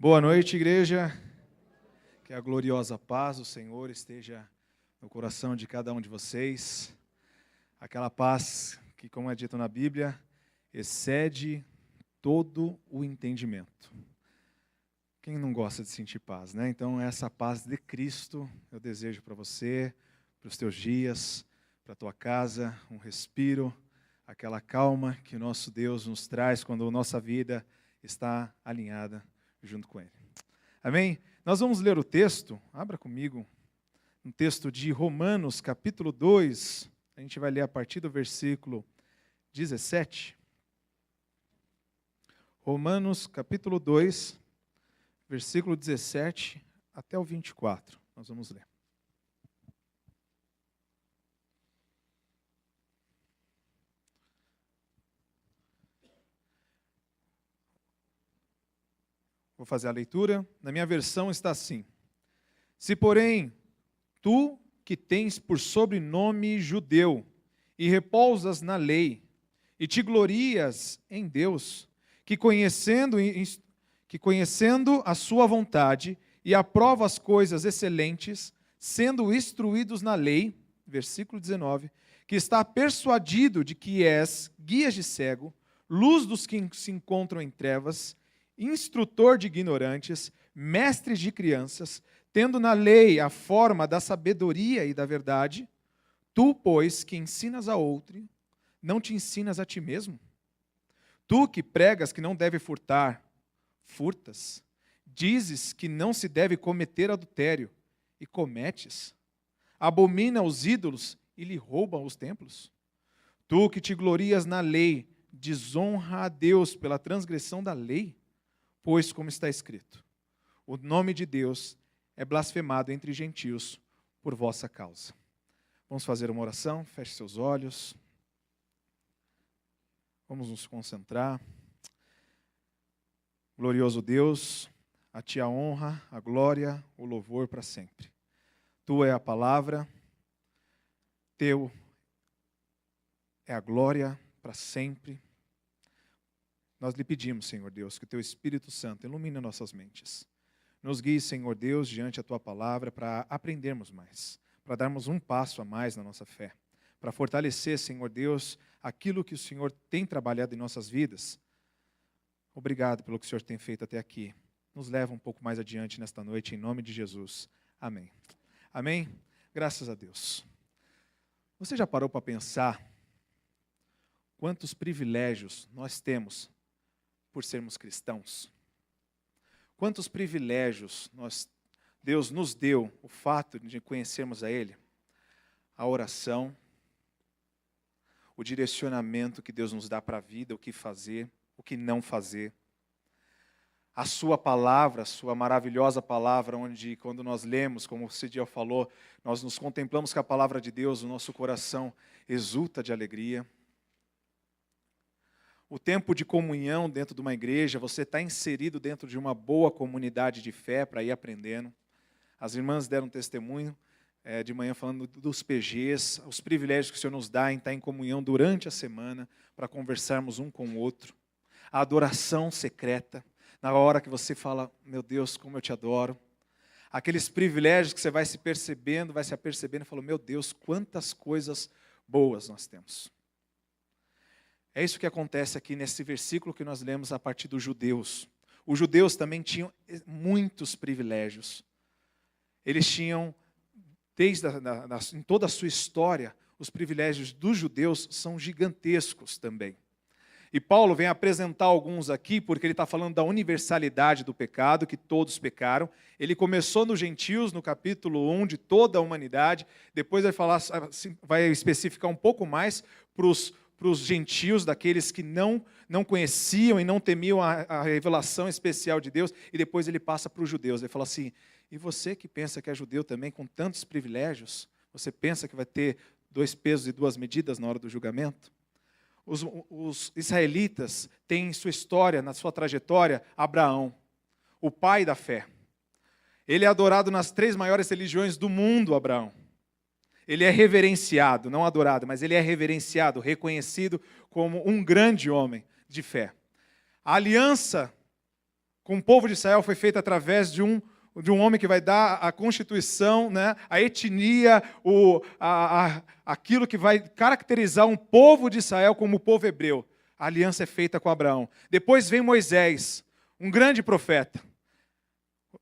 Boa noite, igreja. Que a gloriosa paz do Senhor esteja no coração de cada um de vocês. Aquela paz que, como é dito na Bíblia, excede todo o entendimento. Quem não gosta de sentir paz, né? Então, essa paz de Cristo eu desejo para você, para os teus dias, para a tua casa, um respiro, aquela calma que o nosso Deus nos traz quando a nossa vida está alinhada junto com Ele. Amém? Nós vamos ler o texto, abra comigo, um texto de Romanos, capítulo 2, a gente vai ler a partir do versículo 17. Romanos, capítulo 2, versículo 17 até o 24, nós vamos ler. Vou fazer a leitura. Na minha versão está assim: Se, porém, tu que tens por sobrenome judeu, e repousas na lei, e te glorias em Deus, que conhecendo a sua vontade, e aprova as coisas excelentes, sendo instruídos na lei, versículo 19, que está persuadido de que és guias de cego, luz dos que se encontram em trevas, instrutor de ignorantes, mestre de crianças, tendo na lei a forma da sabedoria e da verdade, tu, pois, que ensinas a outro, não te ensinas a ti mesmo? Tu que pregas que não deve furtar, furtas. Dizes que não se deve cometer adultério, e cometes. Abomina os ídolos e lhe roubam os templos. Tu que te glorias na lei, desonra a Deus pela transgressão da lei. Pois, como está escrito, o nome de Deus é blasfemado entre gentios por vossa causa. Vamos fazer uma oração, feche seus olhos. Vamos nos concentrar. Glorioso Deus, a Ti a honra, a glória, o louvor para sempre. Tu é a palavra, Teu é a glória para sempre. Nós lhe pedimos, Senhor Deus, que o Teu Espírito Santo ilumine nossas mentes. Nos guie, Senhor Deus, diante da Tua palavra para aprendermos mais, para darmos um passo a mais na nossa fé, para fortalecer, Senhor Deus, aquilo que o Senhor tem trabalhado em nossas vidas. Obrigado pelo que o Senhor tem feito até aqui. Nos leva um pouco mais adiante nesta noite, em nome de Jesus. Amém. Amém? Graças a Deus. Você já parou para pensar quantos privilégios nós temos por sermos cristãos? Quantos privilégios Deus nos deu, o fato de conhecermos a Ele? A oração, o direcionamento que Deus nos dá para a vida, o que fazer, o que não fazer. A sua palavra, a sua maravilhosa palavra, onde quando nós lemos, como o Cidiel falou, nós nos contemplamos com a palavra de Deus, o nosso coração exulta de alegria. O tempo de comunhão dentro de uma igreja, você está inserido dentro de uma boa comunidade de fé para ir aprendendo. As irmãs deram testemunho de manhã falando dos PGs, os privilégios que o Senhor nos dá em estar em comunhão durante a semana, para conversarmos um com o outro. A adoração secreta, na hora que você fala, meu Deus, como eu te adoro. Aqueles privilégios que você vai se apercebendo e fala, meu Deus, quantas coisas boas nós temos. É isso que acontece aqui nesse versículo que nós lemos a partir dos judeus. Os judeus também tinham muitos privilégios. Eles tinham, em toda a sua história, os privilégios dos judeus são gigantescos também. E Paulo vem apresentar alguns aqui, porque ele está falando da universalidade do pecado, que todos pecaram. Ele começou nos gentios, no capítulo 1, de toda a humanidade. Depois vai especificar um pouco mais para os gentios, daqueles que não conheciam e não temiam a revelação especial de Deus, e depois ele passa para os judeus. Ele fala assim, e você que pensa que é judeu também, com tantos privilégios, você pensa que vai ter 2 pesos e 2 medidas na hora do julgamento? Os israelitas têm em sua história, na sua trajetória, Abraão, o pai da fé. Ele é adorado nas 3 maiores religiões do mundo, Abraão. Ele é reverenciado, não adorado, mas ele é reverenciado, reconhecido como um grande homem de fé. A aliança com o povo de Israel foi feita através de um homem que vai dar a constituição, né, a etnia, aquilo que vai caracterizar um povo de Israel como o povo hebreu. A aliança é feita com Abraão. Depois vem Moisés, um grande profeta.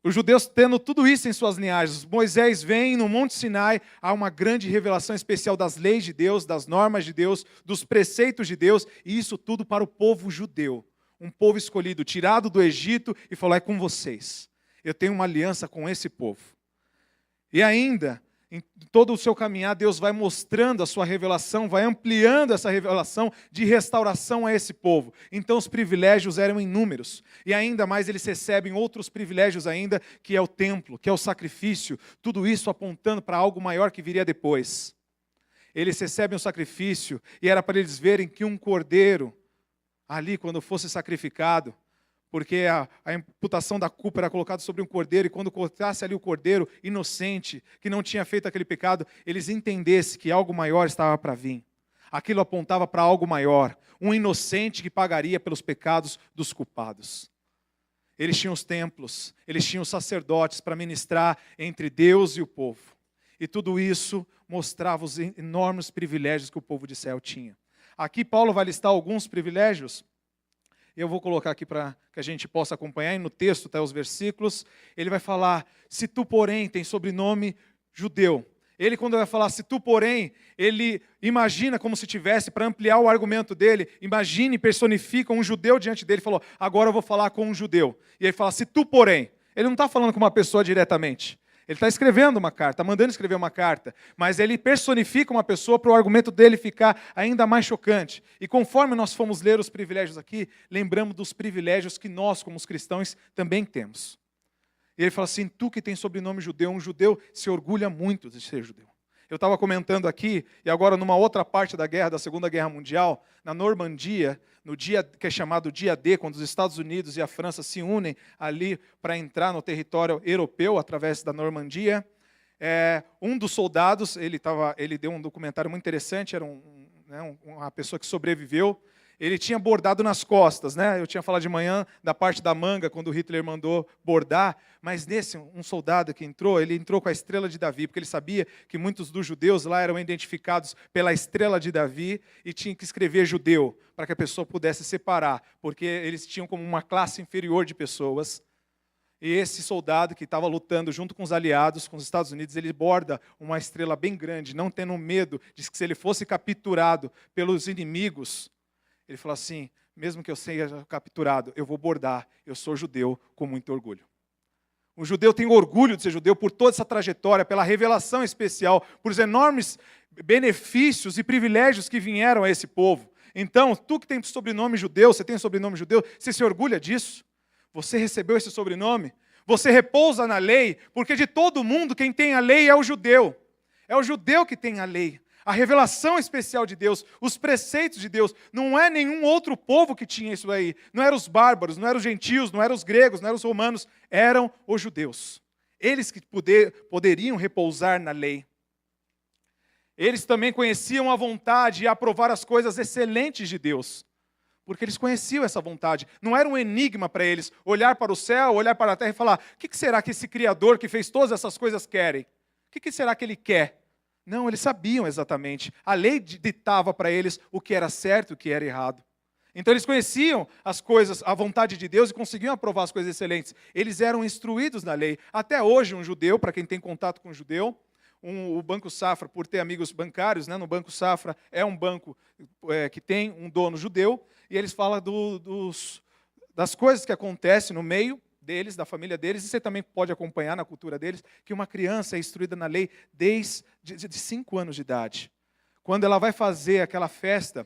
Os judeus tendo tudo isso em suas linhagens. Moisés vem no Monte Sinai, há uma grande revelação especial das leis de Deus, das normas de Deus, dos preceitos de Deus, e isso tudo para o povo judeu. Um povo escolhido, tirado do Egito, e falou: é com vocês. Eu tenho uma aliança com esse povo. E ainda, em todo o seu caminhar, Deus vai mostrando a sua revelação, vai ampliando essa revelação de restauração a esse povo. Então os privilégios eram inúmeros. E ainda mais eles recebem outros privilégios ainda, que é o templo, que é o sacrifício. Tudo isso apontando para algo maior que viria depois. Eles recebem o sacrifício e era para eles verem que um cordeiro, ali quando fosse sacrificado, porque a imputação da culpa era colocada sobre um cordeiro, e quando cortasse ali o cordeiro inocente, que não tinha feito aquele pecado, eles entendessem que algo maior estava para vir. Aquilo apontava para algo maior, um inocente que pagaria pelos pecados dos culpados. Eles tinham os templos, eles tinham os sacerdotes para ministrar entre Deus e o povo. E tudo isso mostrava os enormes privilégios que o povo de Israel tinha. Aqui Paulo vai listar alguns privilégios. Eu vou colocar aqui para que a gente possa acompanhar, e no texto está os versículos. Ele vai falar: se tu, porém, tem sobrenome judeu. Ele, quando vai falar se tu, porém, ele imagina como se tivesse, para ampliar o argumento dele, imagine, personifica um judeu diante dele, falou: agora eu vou falar com um judeu. E ele fala: se tu, porém. Ele não está falando com uma pessoa diretamente. Ele está escrevendo uma carta, está mandando escrever uma carta, mas ele personifica uma pessoa para o argumento dele ficar ainda mais chocante. E conforme nós fomos ler os privilégios aqui, lembramos dos privilégios que nós, como os cristãos, também temos. E ele fala assim: tu que tem sobrenome judeu, um judeu se orgulha muito de ser judeu. Eu estava comentando aqui, e agora numa outra parte da guerra, da Segunda Guerra Mundial, na Normandia, no dia que é chamado Dia D, quando os Estados Unidos e a França se unem ali para entrar no território europeu através da Normandia, um dos soldados, ele deu um documentário muito interessante, era uma pessoa que sobreviveu. Ele tinha bordado nas costas, né? Eu tinha falado de manhã da parte da manga, quando o Hitler mandou bordar, mas nesse, um soldado que entrou, ele entrou com a estrela de Davi, porque ele sabia que muitos dos judeus lá eram identificados pela estrela de Davi, e tinha que escrever judeu, para que a pessoa pudesse separar, porque eles tinham como uma classe inferior de pessoas. E esse soldado que estava lutando junto com os aliados, com os Estados Unidos, ele borda uma estrela bem grande, não tendo medo de que se ele fosse capturado pelos inimigos, ele falou assim: mesmo que eu seja capturado, eu vou bordar, eu sou judeu com muito orgulho. O judeu tem orgulho de ser judeu por toda essa trajetória, pela revelação especial, por os enormes benefícios e privilégios que vieram a esse povo. Então, tu que tem sobrenome judeu, você tem sobrenome judeu, você se orgulha disso? Você recebeu esse sobrenome? Você repousa na lei, porque de todo mundo quem tem a lei é o judeu. É o judeu que tem a lei. A revelação especial de Deus, os preceitos de Deus, não é nenhum outro povo que tinha isso aí. Não eram os bárbaros, não eram os gentios, não eram os gregos, não eram os romanos, eram os judeus. Eles que poderiam repousar na lei. Eles também conheciam a vontade e aprovar as coisas excelentes de Deus, porque eles conheciam essa vontade. Não era um enigma para eles olhar para o céu, olhar para a terra e falar: o que será que esse Criador que fez todas essas coisas quer? O que será que Ele quer? Não, eles sabiam exatamente. A lei ditava para eles o que era certo e o que era errado. Então eles conheciam as coisas, a vontade de Deus, e conseguiam aprovar as coisas excelentes. Eles eram instruídos na lei. Até hoje, um judeu, para quem tem contato com um judeu, o Banco Safra, por ter amigos bancários, né, no Banco Safra é um banco que tem um dono judeu, e eles falam das coisas que acontecem no meio deles, da família deles, e você também pode acompanhar na cultura deles, que uma criança é instruída na lei desde de 5 anos de idade. Quando ela vai fazer aquela festa,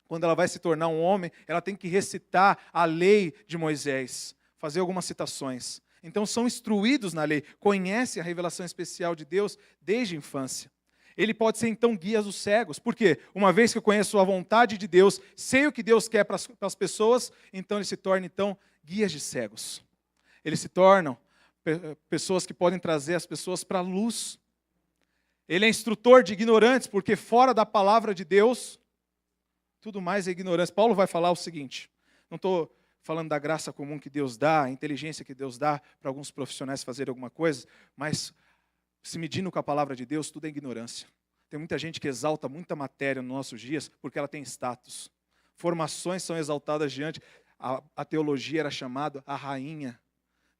quando ela vai se tornar um homem, ela tem que recitar a lei de Moisés, fazer algumas citações. Então são instruídos na lei, conhecem a revelação especial de Deus desde a infância. Ele pode ser então guia dos cegos. Por quê? Uma vez que eu conheço a vontade de Deus, sei o que Deus quer para as pessoas, então ele se torna então guias de cegos. Eles se tornam pessoas que podem trazer as pessoas para a luz. Ele é instrutor de ignorantes, porque fora da palavra de Deus, tudo mais é ignorância. Paulo vai falar o seguinte, não estou falando da graça comum que Deus dá, a inteligência que Deus dá para alguns profissionais fazerem alguma coisa, mas se medindo com a palavra de Deus, tudo é ignorância. Tem muita gente que exalta muita matéria nos nossos dias porque ela tem status. Formações são exaltadas diante. A teologia era chamada a rainha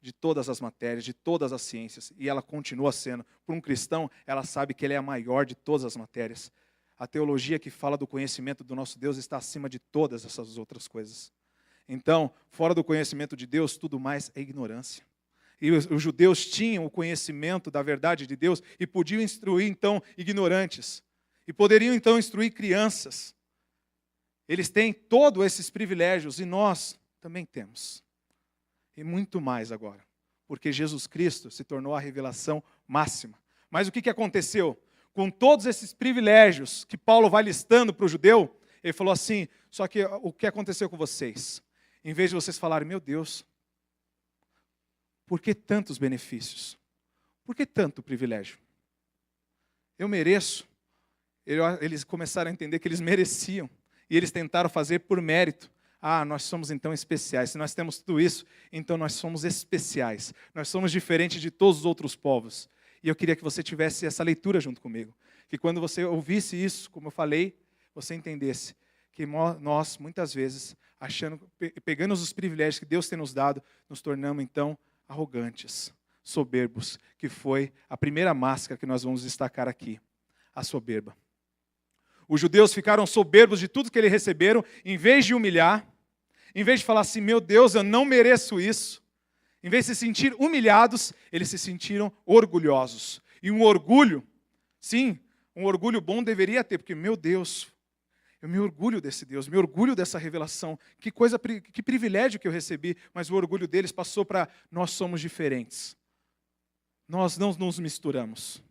de todas as matérias, de todas as ciências, e ela continua sendo. Para um cristão, ela sabe que ele é a maior de todas as matérias. A teologia que fala do conhecimento do nosso Deus está acima de todas essas outras coisas. Então, fora do conhecimento de Deus, tudo mais é ignorância. E os judeus tinham o conhecimento da verdade de Deus e podiam instruir, então, ignorantes. E poderiam, então, instruir crianças. Eles têm todos esses privilégios e nós também temos. E muito mais agora. Porque Jesus Cristo se tornou a revelação máxima. Mas o que aconteceu? Com todos esses privilégios que Paulo vai listando para o judeu, ele falou assim, só que o que aconteceu com vocês? Em vez de vocês falarem, meu Deus, por que tantos benefícios? Por que tanto privilégio? Eu mereço. Eles começaram a entender que eles mereciam. E eles tentaram fazer por mérito. Ah, nós somos então especiais. Se nós temos tudo isso, então nós somos especiais. Nós somos diferentes de todos os outros povos. E eu queria que você tivesse essa leitura junto comigo. Que quando você ouvisse isso, como eu falei, você entendesse que nós, muitas vezes, pegando os privilégios que Deus tem nos dado, nos tornamos então arrogantes, soberbos, que foi a primeira máscara que nós vamos destacar aqui, a soberba. Os judeus ficaram soberbos de tudo que eles receberam, em vez de humilhar, em vez de falar assim, meu Deus, eu não mereço isso, em vez de se sentir humilhados, eles se sentiram orgulhosos. E um orgulho, sim, um orgulho bom deveria ter, porque, meu Deus, eu me orgulho desse Deus, me orgulho dessa revelação, que privilégio que eu recebi, mas o orgulho deles passou para nós somos diferentes. Nós não nos misturamos.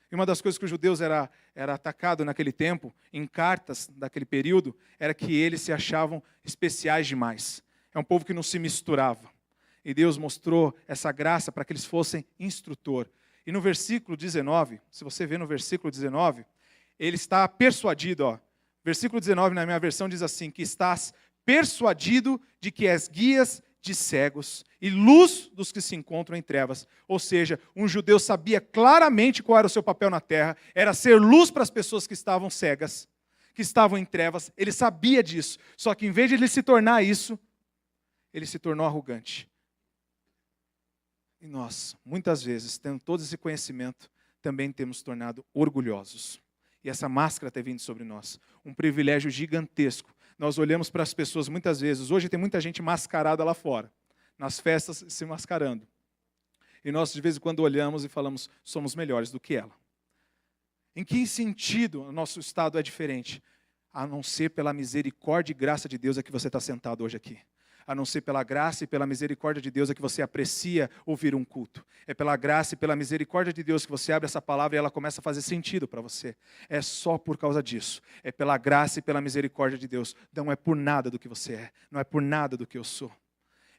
E uma das coisas que os judeus era atacado naquele tempo, em cartas daquele período, era que eles se achavam especiais demais. É um povo que não se misturava. E Deus mostrou essa graça para que eles fossem instrutor. E no versículo 19, se você vê no versículo 19, ele está persuadido, versículo 19 na minha versão diz assim, que estás persuadido de que és guias de cegos e luz dos que se encontram em trevas. Ou seja, um judeu sabia claramente qual era o seu papel na terra, era ser luz para as pessoas que estavam cegas, que estavam em trevas, ele sabia disso. Só que em vez de ele se tornar isso, ele se tornou arrogante. E nós, muitas vezes, tendo todo esse conhecimento, também temos tornado orgulhosos. E essa máscara tem vindo sobre nós. Um privilégio gigantesco. Nós olhamos para as pessoas muitas vezes. Hoje tem muita gente mascarada lá fora. Nas festas se mascarando. E nós de vez em quando olhamos e falamos, somos melhores do que ela. Em que sentido o nosso estado é diferente? A não ser pela misericórdia e graça de Deus é que você está sentado hoje aqui. A não ser pela graça e pela misericórdia de Deus é que você aprecia ouvir um culto. É pela graça e pela misericórdia de Deus que você abre essa palavra e ela começa a fazer sentido para você. É só por causa disso. É pela graça e pela misericórdia de Deus. Não é por nada do que você é. Não é por nada do que eu sou.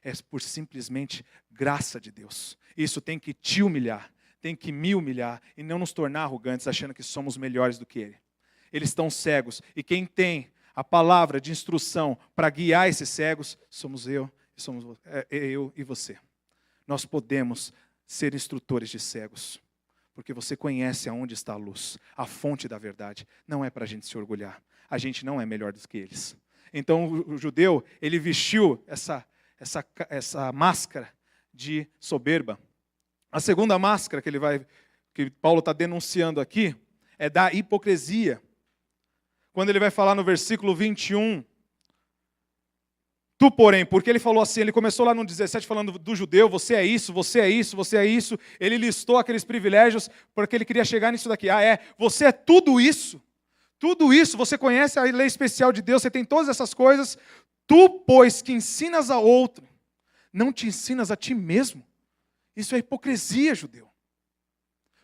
É por simplesmente graça de Deus. Isso tem que te humilhar. Tem que me humilhar e não nos tornar arrogantes achando que somos melhores do que Ele. Eles estão cegos. E quem tem a palavra de instrução para guiar esses cegos, somos eu e você. Nós podemos ser instrutores de cegos, porque você conhece aonde está a luz, a fonte da verdade. Não é para a gente se orgulhar. A gente não é melhor do que eles. Então o judeu, ele vestiu essa máscara de soberba. A segunda máscara que Paulo está denunciando aqui é da hipocrisia. Quando ele vai falar no versículo 21, tu, porém, porque ele falou assim, ele começou lá no 17 falando do judeu, você é isso, você é isso, você é isso. Ele listou aqueles privilégios porque ele queria chegar nisso daqui. Você é tudo isso, você conhece a lei especial de Deus, você tem todas essas coisas. Tu, pois, que ensinas a outro, não te ensinas a ti mesmo. Isso é hipocrisia, judeu.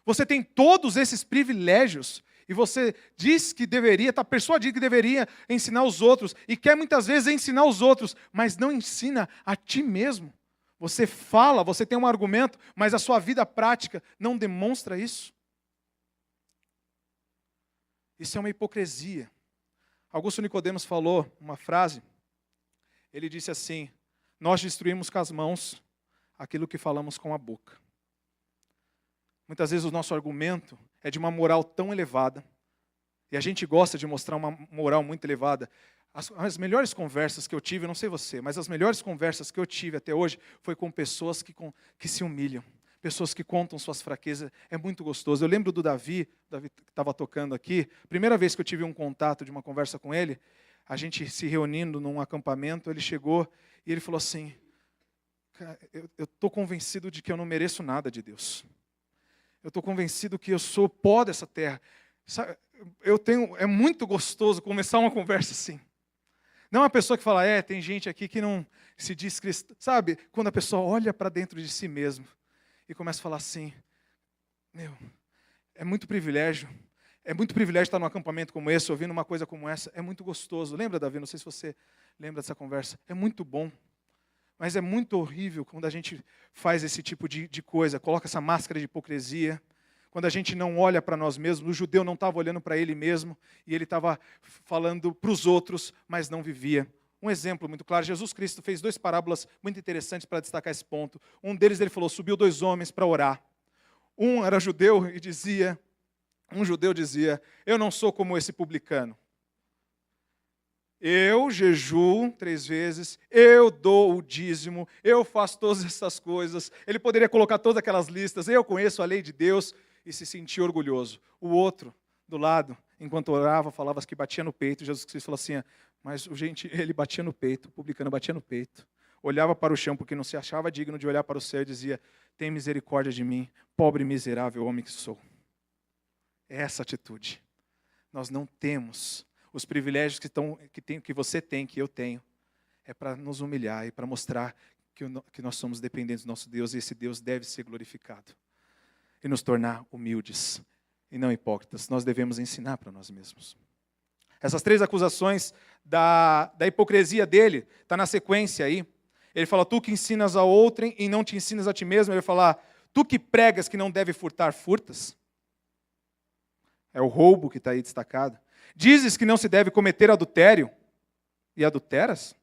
Você tem todos esses privilégios e você diz que deveria, está persuadido que deveria ensinar os outros e quer muitas vezes ensinar os outros, mas não ensina a ti mesmo. Você fala, você tem um argumento, mas a sua vida prática não demonstra isso. Isso é uma hipocrisia. Augusto Nicodemos falou uma frase, ele disse assim, nós destruímos com as mãos aquilo que falamos com a boca. Muitas vezes o nosso argumento é de uma moral tão elevada, e a gente gosta de mostrar uma moral muito elevada. As melhores conversas que eu tive, eu não sei você, mas as melhores conversas que eu tive até hoje foi com pessoas que se humilham, pessoas que contam suas fraquezas. É muito gostoso. Eu lembro do Davi que estava tocando aqui. Primeira vez que eu tive um contato de uma conversa com ele, a gente se reunindo num acampamento, ele chegou e ele falou assim: eu estou convencido de que eu não mereço nada de Deus. Eu estou convencido que eu sou pó dessa terra. Sabe, é muito gostoso começar uma conversa assim. Não é uma pessoa que fala, tem gente aqui que não se diz cristão. Sabe, quando a pessoa olha para dentro de si mesmo e começa a falar assim, é muito privilégio estar num acampamento como esse, ouvindo uma coisa como essa, é muito gostoso. Lembra, Davi? Não sei se você lembra dessa conversa. É muito bom. Mas é muito horrível quando a gente faz esse tipo de coisa, coloca essa máscara de hipocrisia, quando a gente não olha para nós mesmos. O judeu não estava olhando para ele mesmo, e ele estava falando para os outros, mas não vivia. Um exemplo muito claro, Jesus Cristo fez 2 parábolas muito interessantes para destacar esse ponto. Um deles ele falou, subiu 2 homens para orar. Um era judeu e dizia, eu não sou como esse publicano. Eu jejuo 3 vezes, eu dou o dízimo, eu faço todas essas coisas. Ele poderia colocar todas aquelas listas, eu conheço a lei de Deus, e se sentia orgulhoso. O outro, do lado, enquanto orava, falava que batia no peito. Jesus Cristo falou assim, mas ele batia no peito, o publicano batia no peito. Olhava para o chão porque não se achava digno de olhar para o céu e dizia, tem misericórdia de mim, pobre e miserável homem que sou. É essa atitude. Nós não temos os privilégios que você tem, que eu tenho, é para nos humilhar e para mostrar que nós somos dependentes do nosso Deus, e esse Deus deve ser glorificado. E nos tornar humildes e não hipócritas. Nós devemos ensinar para nós mesmos. Essas 3 acusações da hipocrisia dele, está na sequência aí. Ele fala, tu que ensinas a outrem e não te ensinas a ti mesmo. Ele vai falar, tu que pregas que não deve furtar, furtas. É o roubo que está aí destacado. Dizes que não se deve cometer adultério e adulteras?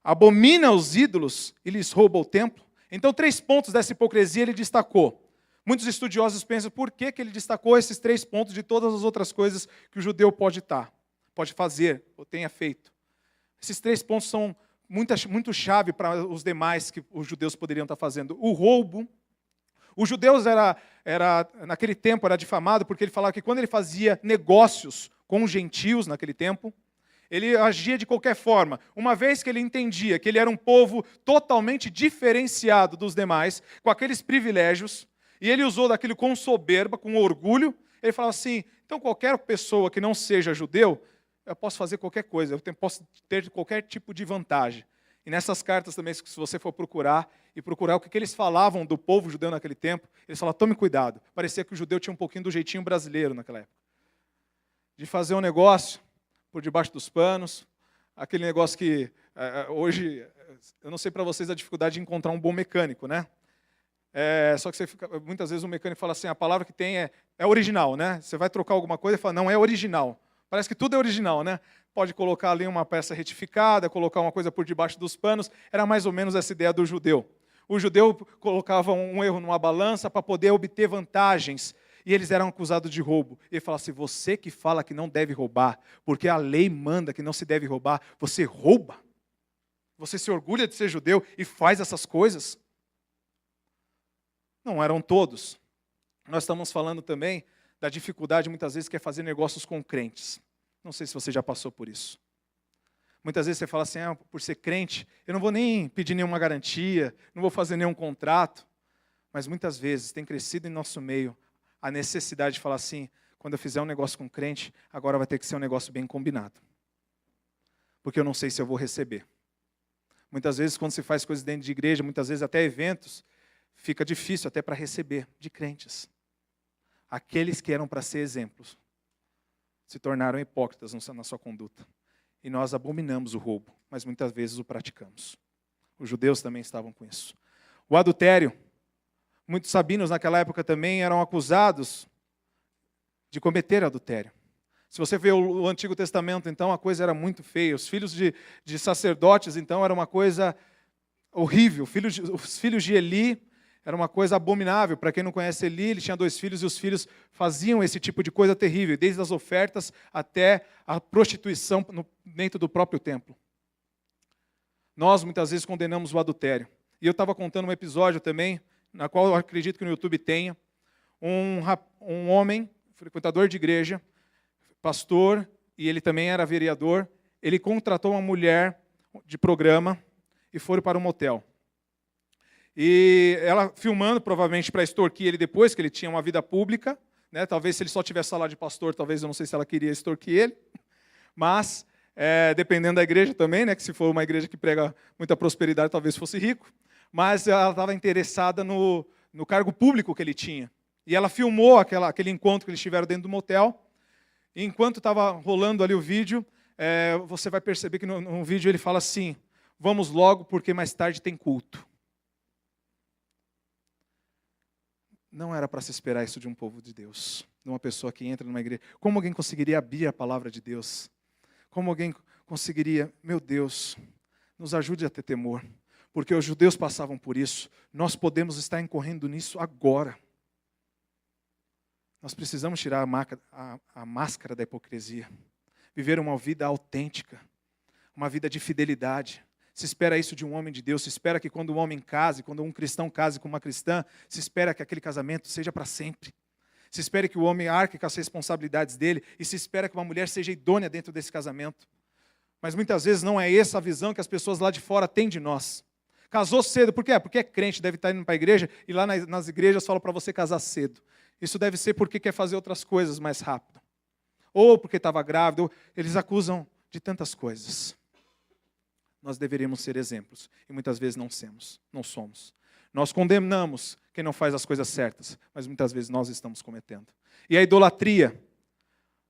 Abomina os ídolos e lhes rouba o templo? Então, 3 pontos dessa hipocrisia ele destacou. Muitos estudiosos pensam por que ele destacou esses 3 pontos de todas as outras coisas que o judeu pode fazer ou tenha feito. Esses 3 pontos são muito chave para os demais que os judeus poderiam estar fazendo. O roubo. Os judeus naquele tempo era difamado porque ele falava que quando ele fazia negócios com os gentios naquele tempo, ele agia de qualquer forma. Uma vez que ele entendia que ele era um povo totalmente diferenciado dos demais, com aqueles privilégios, e ele usou daquilo com soberba, com orgulho, ele falava assim, então qualquer pessoa que não seja judeu, eu posso fazer qualquer coisa, eu posso ter qualquer tipo de vantagem. E nessas cartas também, se você for procurar o que eles falavam do povo judeu naquele tempo, eles falavam, tome cuidado. Parecia que o judeu tinha um pouquinho do jeitinho brasileiro naquela época. De fazer um negócio por debaixo dos panos, aquele negócio que hoje, eu não sei para vocês a dificuldade de encontrar um bom mecânico, né? Só que muitas vezes o mecânico fala assim, a palavra que tem é original, né? Você vai trocar alguma coisa e fala, não, é original. Parece que tudo é original, né? Pode colocar ali uma peça retificada, colocar uma coisa por debaixo dos panos. Era mais ou menos essa ideia do judeu. O judeu colocava um erro numa balança para poder obter vantagens. E eles eram acusados de roubo. Ele falava assim, você que fala que não deve roubar, porque a lei manda que não se deve roubar, você rouba? Você se orgulha de ser judeu e faz essas coisas? Não eram todos. Nós estamos falando também da dificuldade, muitas vezes, que é fazer negócios com crentes. Não sei se você já passou por isso. Muitas vezes você fala assim, por ser crente, eu não vou nem pedir nenhuma garantia, não vou fazer nenhum contrato. Mas muitas vezes tem crescido em nosso meio a necessidade de falar assim, quando eu fizer um negócio com crente, agora vai ter que ser um negócio bem combinado. Porque eu não sei se eu vou receber. Muitas vezes, quando se faz coisas dentro de igreja, muitas vezes até eventos, fica difícil até para receber de crentes. Aqueles que eram para ser exemplos se tornaram hipócritas na sua conduta. E nós abominamos o roubo, mas muitas vezes o praticamos. Os judeus também estavam com isso. O adultério. Muitos sabinos naquela época também eram acusados de cometer adultério. Se você vê o Antigo Testamento, então, a coisa era muito feia. Os filhos de sacerdotes, então, era uma coisa horrível. Os filhos de Eli era uma coisa abominável. Para quem não conhece Eli, ele tinha 2 filhos e os filhos faziam esse tipo de coisa terrível, desde as ofertas até a prostituição dentro do próprio templo. Nós, muitas vezes, condenamos o adultério. E eu estava contando um episódio também, na qual eu acredito que no YouTube tenha, um homem, frequentador de igreja, pastor, e ele também era vereador, ele contratou uma mulher de programa e foram para um motel. E ela filmando, provavelmente para extorquir ele depois, que ele tinha uma vida pública, né? Talvez se ele só tivesse salário de pastor, talvez eu não sei se ela queria extorquir ele, mas dependendo da igreja também, né? Que se for uma igreja que prega muita prosperidade, talvez fosse rico, mas ela estava interessada no cargo público que ele tinha. E ela filmou aquele encontro que eles tiveram dentro do motel. E enquanto estava rolando ali o vídeo, você vai perceber que no vídeo ele fala assim: vamos logo porque mais tarde tem culto. Não era para se esperar isso de um povo de Deus, de uma pessoa que entra numa igreja. Como alguém conseguiria abrir a palavra de Deus? Como alguém conseguiria, meu Deus, nos ajude a ter temor, porque os judeus passavam por isso, nós podemos estar incorrendo nisso agora. Nós precisamos tirar a máscara da hipocrisia, viver uma vida autêntica, uma vida de fidelidade. Se espera isso de um homem de Deus, se espera que quando um homem case, quando um cristão case com uma cristã, se espera que aquele casamento seja para sempre. Se espera que o homem arque com as responsabilidades dele e se espera que uma mulher seja idônea dentro desse casamento. Mas muitas vezes não é essa a visão que as pessoas lá de fora têm de nós. Casou cedo, por quê? Porque é crente, deve estar indo para a igreja e lá nas igrejas falam para você casar cedo. Isso deve ser porque quer fazer outras coisas mais rápido. Ou porque estava grávido, eles acusam de tantas coisas. Nós deveríamos ser exemplos, e muitas vezes não somos. Nós condenamos quem não faz as coisas certas, mas muitas vezes nós estamos cometendo. E a idolatria.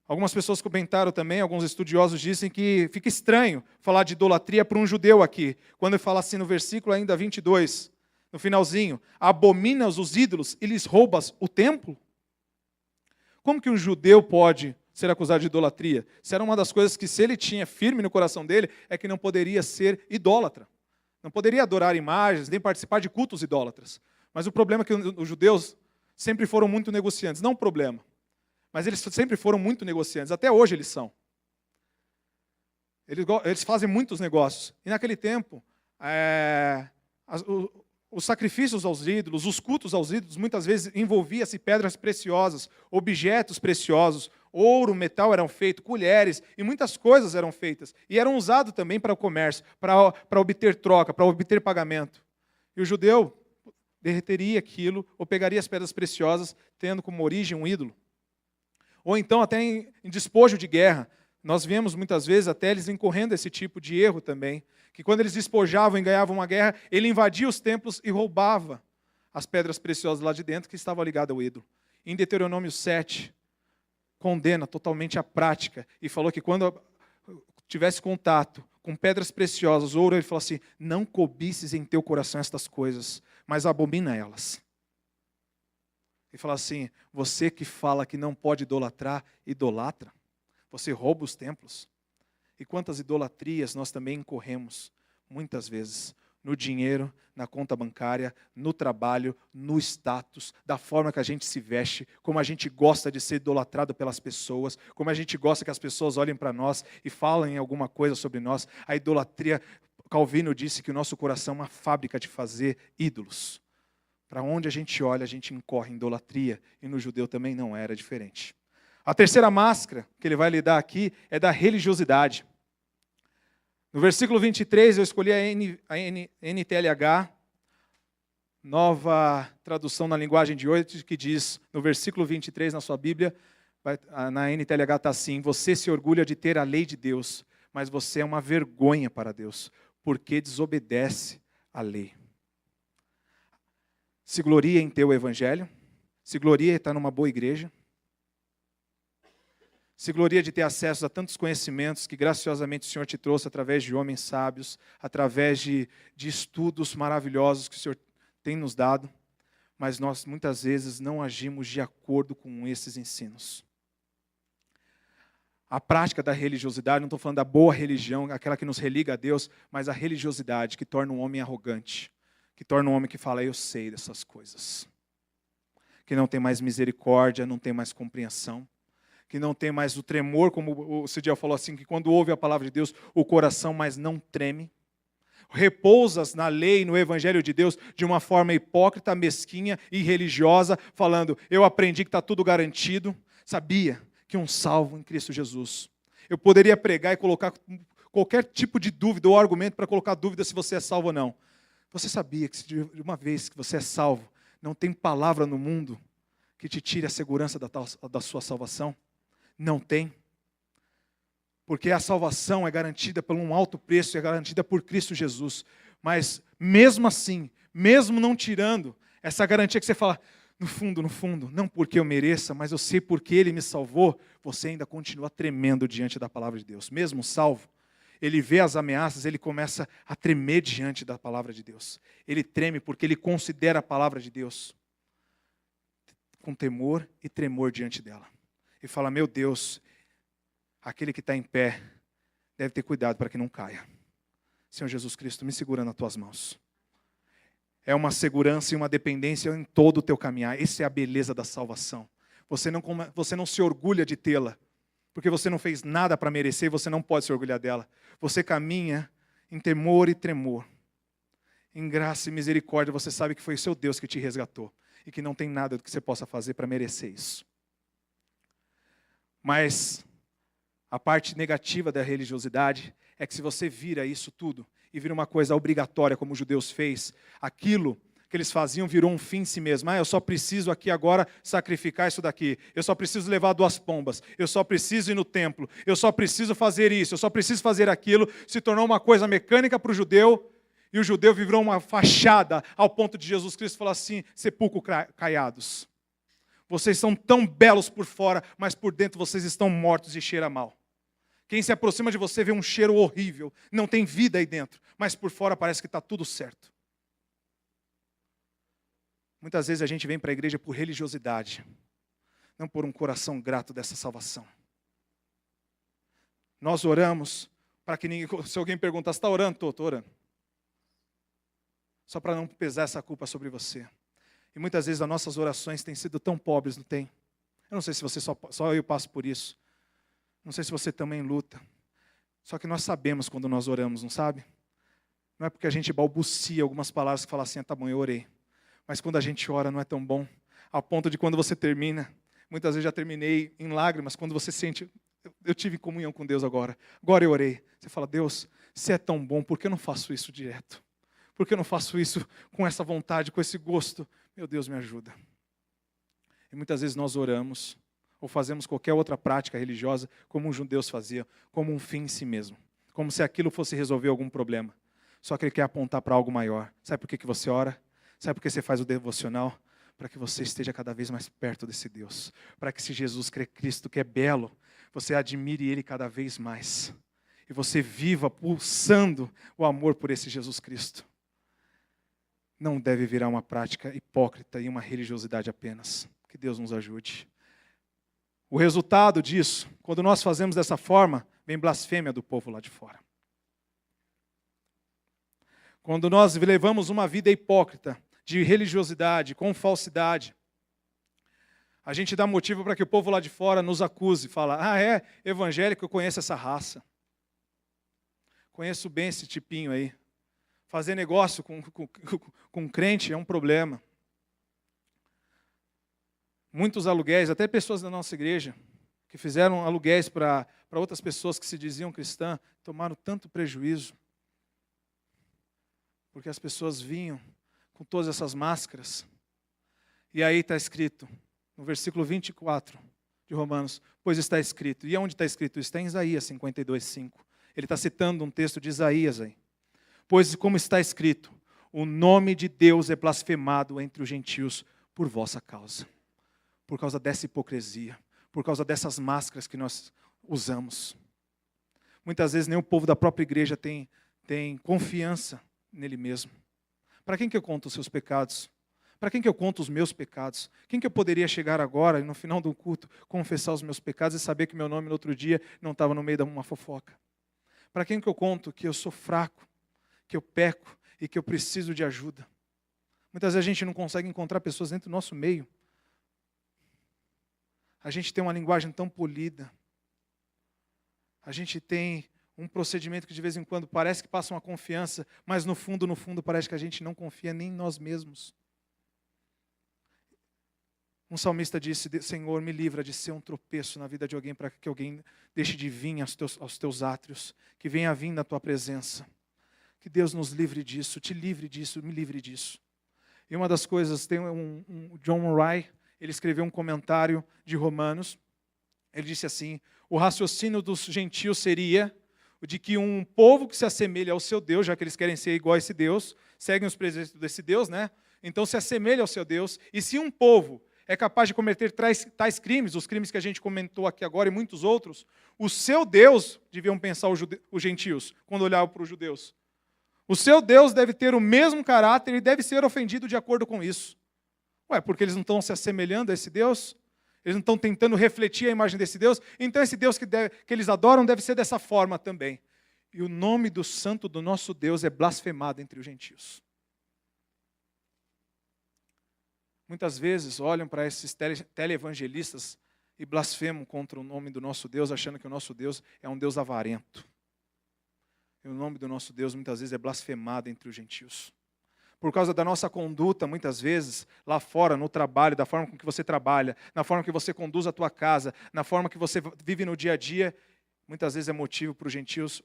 Algumas pessoas comentaram também, alguns estudiosos dizem que fica estranho falar de idolatria para um judeu aqui, quando ele fala assim no versículo ainda 22, no finalzinho: abominas os ídolos e lhes roubas o templo? Como que um judeu pode ser acusado de idolatria? Se era uma das coisas que, se ele tinha firme no coração dele, é que não poderia ser idólatra. Não poderia adorar imagens, nem participar de cultos idólatras. Mas o problema é que os judeus sempre foram muito negociantes. Não um problema, mas eles sempre foram muito negociantes. Até hoje eles são. Eles fazem muitos negócios. E naquele tempo, os sacrifícios aos ídolos, os cultos aos ídolos, muitas vezes envolvia-se pedras preciosas, objetos preciosos, ouro, metal eram feitos, colheres, e muitas coisas eram feitas. E eram usados também para o comércio, para obter troca, para obter pagamento. E o judeu derreteria aquilo, ou pegaria as pedras preciosas, tendo como origem um ídolo. Ou então até em despojo de guerra. Nós vemos muitas vezes até eles incorrendo esse tipo de erro também, que quando eles despojavam e ganhavam uma guerra, ele invadia os templos e roubava as pedras preciosas lá de dentro que estavam ligadas ao ídolo. Em Deuteronômio 7, condena totalmente a prática e falou que quando tivesse contato com pedras preciosas, ouro, ele falou assim: não cobices em teu coração estas coisas, mas abomina elas. Ele fala assim: você que fala que não pode idolatrar, idolatra. Você rouba os templos. E quantas idolatrias nós também incorremos, muitas vezes, no dinheiro, na conta bancária, no trabalho, no status, da forma que a gente se veste, como a gente gosta de ser idolatrado pelas pessoas, como a gente gosta que as pessoas olhem para nós e falem alguma coisa sobre nós. A idolatria, Calvino disse que o nosso coração é uma fábrica de fazer ídolos. Para onde a gente olha, a gente incorre em idolatria, e no judeu também não era diferente. A terceira máscara que ele vai lidar aqui é da religiosidade. No versículo 23, eu escolhi a NTLH, nova tradução na linguagem de hoje, que diz, no versículo 23 na sua Bíblia, na NTLH está assim: você se orgulha de ter a lei de Deus, mas você é uma vergonha para Deus, porque desobedece à lei. Se gloria em teu evangelho, se gloria em estar numa boa igreja, se gloria de ter acesso a tantos conhecimentos que graciosamente o Senhor te trouxe através de homens sábios, através de estudos maravilhosos que o Senhor tem nos dado, mas nós muitas vezes não agimos de acordo com esses ensinos. A prática da religiosidade, não estou falando da boa religião, aquela que nos religa a Deus, mas a religiosidade que torna um homem arrogante, que torna um homem que fala, eu sei dessas coisas. Que não tem mais misericórdia, não tem mais compreensão, que não tem mais o tremor, como o Cidiel falou assim, que quando ouve a palavra de Deus, o coração mais não treme. Repousas na lei, no evangelho de Deus, de uma forma hipócrita, mesquinha e religiosa, falando, eu aprendi que está tudo garantido. Sabia que um salvo em Cristo Jesus. Eu poderia pregar e colocar qualquer tipo de dúvida ou argumento para colocar dúvida se você é salvo ou não. Você sabia que de uma vez que você é salvo, não tem palavra no mundo que te tire a segurança da sua salvação? Não tem. Porque a salvação é garantida por um alto preço, é garantida por Cristo Jesus. Mas mesmo assim, mesmo não tirando essa garantia que você fala, no fundo, não porque eu mereça, mas eu sei porque Ele me salvou, você ainda continua tremendo diante da palavra de Deus. Mesmo salvo, ele vê as ameaças, ele começa a tremer diante da palavra de Deus. Ele treme porque ele considera a palavra de Deus com temor e tremor diante dela. E fala, meu Deus, aquele que está em pé deve ter cuidado para que não caia. Senhor Jesus Cristo, me segura nas tuas mãos. É uma segurança e uma dependência em todo o teu caminhar. Essa é a beleza da salvação. Você não se orgulha de tê-la, porque você não fez nada para merecer e você não pode se orgulhar dela. Você caminha em temor e tremor. Em graça e misericórdia, você sabe que foi o seu Deus que te resgatou e que não tem nada do que você possa fazer para merecer isso. Mas a parte negativa da religiosidade é que se você vira isso tudo e vira uma coisa obrigatória, como os judeus fez, aquilo que eles faziam virou um fim em si mesmo. Eu só preciso aqui agora sacrificar isso daqui. Eu só preciso levar 2 pombas. Eu só preciso ir no templo. Eu só preciso fazer isso. Eu só preciso fazer aquilo. Se tornou uma coisa mecânica para o judeu. E o judeu virou uma fachada ao ponto de Jesus Cristo falar assim, sepulcro caiados. Vocês são tão belos por fora, mas por dentro vocês estão mortos e cheiram mal. Quem se aproxima de você vê um cheiro horrível. Não tem vida aí dentro. Mas por fora parece que está tudo certo. Muitas vezes a gente vem para a igreja por religiosidade. Não por um coração grato dessa salvação. Nós oramos para que ninguém... Se alguém perguntar, você está orando? Estou orando. Só para não pesar essa culpa sobre você. E muitas vezes as nossas orações têm sido tão pobres, não tem? Eu não sei se você só eu passo por isso. Não sei se você também luta. Só que nós sabemos quando nós oramos, não sabe? Não é porque a gente balbucia algumas palavras que fala assim, tá bom, eu orei. Mas quando a gente ora não é tão bom. Ao ponto de quando você termina, muitas vezes já terminei em lágrimas, quando você sente, eu tive comunhão com Deus agora eu orei. Você fala, Deus, se é tão bom, por que eu não faço isso direto? Por que eu não faço isso com essa vontade, com esse gosto? Meu Deus, me ajuda. E muitas vezes nós oramos, ou fazemos qualquer outra prática religiosa, como os judeus faziam, como um fim em si mesmo. Como se aquilo fosse resolver algum problema. Só que ele quer apontar para algo maior. Sabe por que você ora? Sabe por que você faz o devocional? Para que você esteja cada vez mais perto desse Deus. Para que se Jesus Cristo, que é belo, você admire Ele cada vez mais. E você viva pulsando o amor por esse Jesus Cristo. Não deve virar uma prática hipócrita e uma religiosidade apenas. Que Deus nos ajude. O resultado disso, quando nós fazemos dessa forma, vem blasfêmia do povo lá de fora. Quando nós levamos uma vida hipócrita, de religiosidade, com falsidade, a gente dá motivo para que o povo lá de fora nos acuse, fala, é evangélico, eu conheço essa raça. Conheço bem esse tipinho aí. Fazer negócio com crente é um problema. Muitos aluguéis, até pessoas da nossa igreja, que fizeram aluguéis para outras pessoas que se diziam cristãs, tomaram tanto prejuízo. Porque as pessoas vinham com todas essas máscaras. E aí está escrito, no versículo 24 de Romanos, pois está escrito. E onde está escrito? Está em Isaías 52:5. Ele está citando um texto de Isaías aí. Pois como está escrito, o nome de Deus é blasfemado entre os gentios por vossa causa. Por causa dessa hipocrisia, por causa dessas máscaras que nós usamos. Muitas vezes nem o povo da própria igreja tem confiança nele mesmo. Para quem que eu conto os seus pecados? Para quem que eu conto os meus pecados? Quem que eu poderia chegar agora e no final do culto confessar os meus pecados e saber que meu nome no outro dia não estava no meio de uma fofoca? Para quem que eu conto que eu sou fraco, que eu peco e que eu preciso de ajuda? Muitas vezes a gente não consegue encontrar pessoas dentro do nosso meio. A gente tem uma linguagem tão polida. A gente tem um procedimento que de vez em quando parece que passa uma confiança, mas no fundo parece que a gente não confia nem em nós mesmos. Um salmista disse: Senhor, me livra de ser um tropeço na vida de alguém, para que alguém deixe de vir aos teus átrios, que venha vir na tua presença. Que Deus nos livre disso, te livre disso, me livre disso. E uma das coisas, tem John Murray, ele escreveu um comentário de Romanos. Ele disse assim: o raciocínio dos gentios seria o de que um povo que se assemelha ao seu Deus, já que eles querem ser igual a esse Deus, seguem os preceitos desse Deus, né? Então se assemelha ao seu Deus. E se um povo é capaz de cometer tais crimes, os crimes que a gente comentou aqui agora e muitos outros, o seu Deus, deviam pensar os gentios, quando olhavam para os judeus, o seu Deus deve ter o mesmo caráter e deve ser ofendido de acordo com isso. Ué, porque eles não estão se assemelhando a esse Deus? Eles não estão tentando refletir a imagem desse Deus? Então esse Deus que eles adoram deve ser dessa forma também. E o nome do santo do nosso Deus é blasfemado entre os gentios. Muitas vezes olham para esses teleevangelistas e blasfemam contra o nome do nosso Deus, achando que o nosso Deus é um Deus avarento. E o nome do nosso Deus muitas vezes é blasfemado entre os gentios. Por causa da nossa conduta, muitas vezes, lá fora, no trabalho, da forma com que você trabalha, na forma que você conduz a tua casa, na forma que você vive no dia a dia, muitas vezes é motivo para os gentios,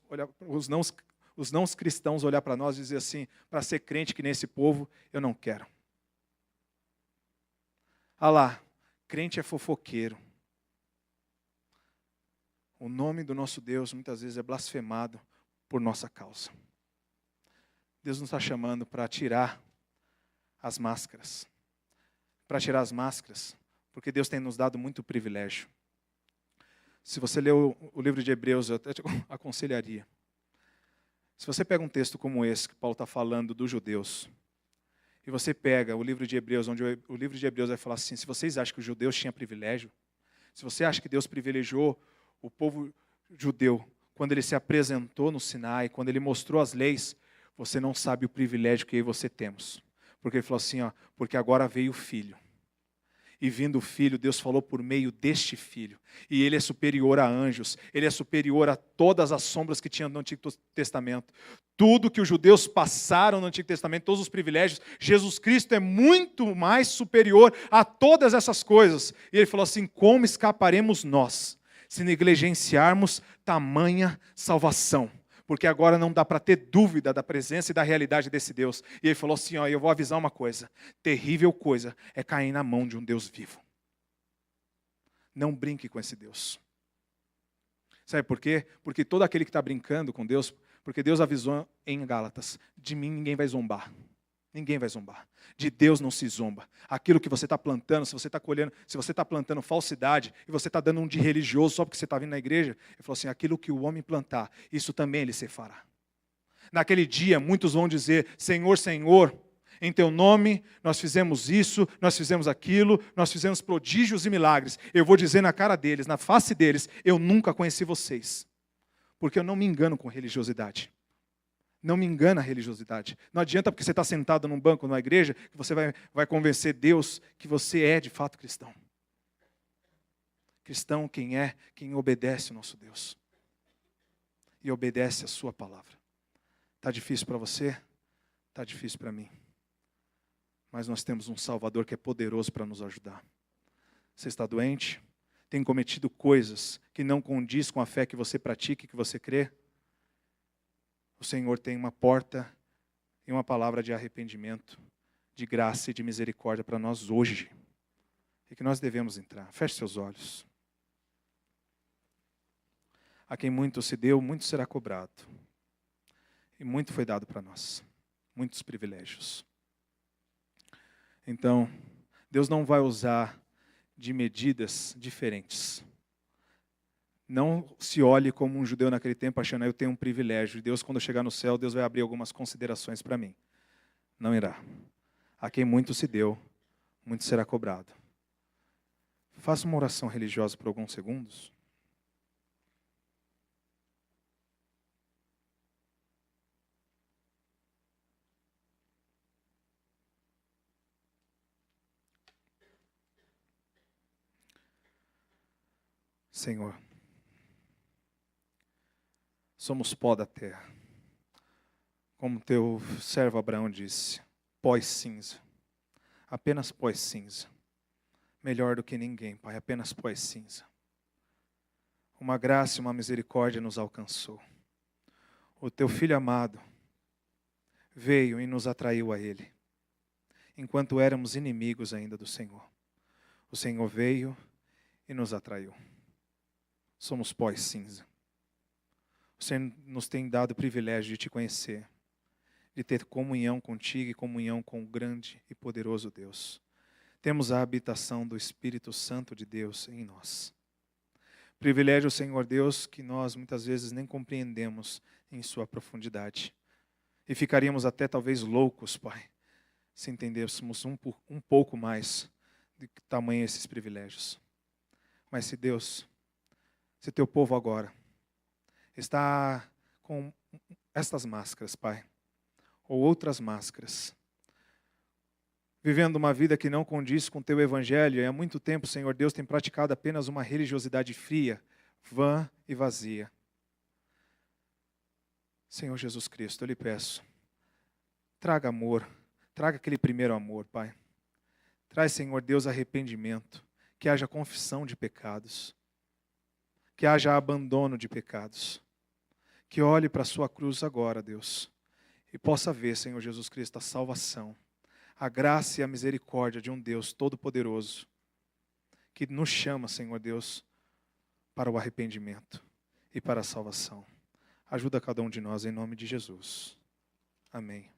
os não cristãos olhar para nós e dizer assim: para ser crente que nem esse povo, eu não quero. Ah lá, crente é fofoqueiro. O nome do nosso Deus muitas vezes é blasfemado por nossa causa. Deus nos está chamando para tirar as máscaras. Para tirar as máscaras, porque Deus tem nos dado muito privilégio. Se você ler o livro de Hebreus, eu até te aconselharia. Se você pega um texto como esse, que Paulo está falando dos judeus, e você pega o livro de Hebreus, onde o livro de Hebreus vai falar assim: se vocês acham que os judeus tinham privilégio, se você acha que Deus privilegiou o povo judeu quando ele se apresentou no Sinai, quando ele mostrou as leis, você não sabe o privilégio que eu e você temos. Porque ele falou assim, ó, porque agora veio o Filho. E vindo o Filho, Deus falou por meio deste Filho. E ele é superior a anjos, ele é superior a todas as sombras que tinham no Antigo Testamento. Tudo que os judeus passaram no Antigo Testamento, todos os privilégios, Jesus Cristo é muito mais superior a todas essas coisas. E ele falou assim: como escaparemos nós, se negligenciarmos tamanha salvação? Porque agora não dá para ter dúvida da presença e da realidade desse Deus. E ele falou assim, ó, eu vou avisar uma coisa: terrível coisa é cair na mão de um Deus vivo. Não brinque com esse Deus. Sabe por quê? Porque todo aquele que está brincando com Deus, porque Deus avisou em Gálatas: de mim ninguém vai zombar. Ninguém vai zombar. De Deus não se zomba. Aquilo que você está plantando, se você está colhendo, se você está plantando falsidade e você está dando um de religioso só porque você está vindo na igreja, ele falou assim: aquilo que o homem plantar, isso também ele se fará. Naquele dia, muitos vão dizer: Senhor, Senhor, em teu nome nós fizemos isso, nós fizemos aquilo, nós fizemos prodígios e milagres. Eu vou dizer na cara deles, na face deles: eu nunca conheci vocês. Porque eu não me engano com religiosidade. Não me engana a religiosidade. Não adianta porque você está sentado num banco numa igreja que você vai convencer Deus que você é de fato cristão. Cristão quem é? Quem obedece ao nosso Deus. E obedece a sua palavra. Está difícil para você? Está difícil para mim. Mas nós temos um Salvador que é poderoso para nos ajudar. Você está doente? Tem cometido coisas que não condiz com a fé que você pratica e que você crê? O Senhor tem uma porta e uma palavra de arrependimento, de graça e de misericórdia para nós hoje. E que nós devemos entrar. Feche seus olhos. A quem muito se deu, muito será cobrado. E muito foi dado para nós. Muitos privilégios. Então, Deus não vai usar de medidas diferentes. Não se olhe como um judeu naquele tempo achando que eu tenho um privilégio. Deus, quando eu chegar no céu, Deus vai abrir algumas considerações para mim. Não irá. A quem muito se deu, muito será cobrado. Faça uma oração religiosa por alguns segundos. Senhor, somos pó da terra. Como teu servo Abraão disse, pó e cinza. Apenas pó e cinza. Melhor do que ninguém, Pai, apenas pó e cinza. Uma graça e uma misericórdia nos alcançou. O teu Filho amado veio e nos atraiu a Ele, enquanto éramos inimigos ainda do Senhor. O Senhor veio e nos atraiu. Somos pó e cinza. O Senhor nos tem dado o privilégio de te conhecer, de ter comunhão contigo e comunhão com o grande e poderoso Deus. Temos a habitação do Espírito Santo de Deus em nós. Privilégio, Senhor Deus, que nós muitas vezes nem compreendemos em sua profundidade. E ficaríamos até talvez loucos, Pai, se entendêssemos um pouco mais de que tamanho esses privilégios. Mas se teu povo agora está com estas máscaras, Pai, ou outras máscaras, vivendo uma vida que não condiz com o teu evangelho, e há muito tempo, Senhor Deus, tem praticado apenas uma religiosidade fria, vã e vazia. Senhor Jesus Cristo, eu lhe peço, traga amor, traga aquele primeiro amor, Pai. Traz, Senhor Deus, arrependimento, que haja confissão de pecados, que haja abandono de pecados, que olhe para a sua cruz agora, Deus, e possa ver, Senhor Jesus Cristo, a salvação, a graça e a misericórdia de um Deus todo-poderoso, que nos chama, Senhor Deus, para o arrependimento e para a salvação. Ajuda cada um de nós em nome de Jesus. Amém.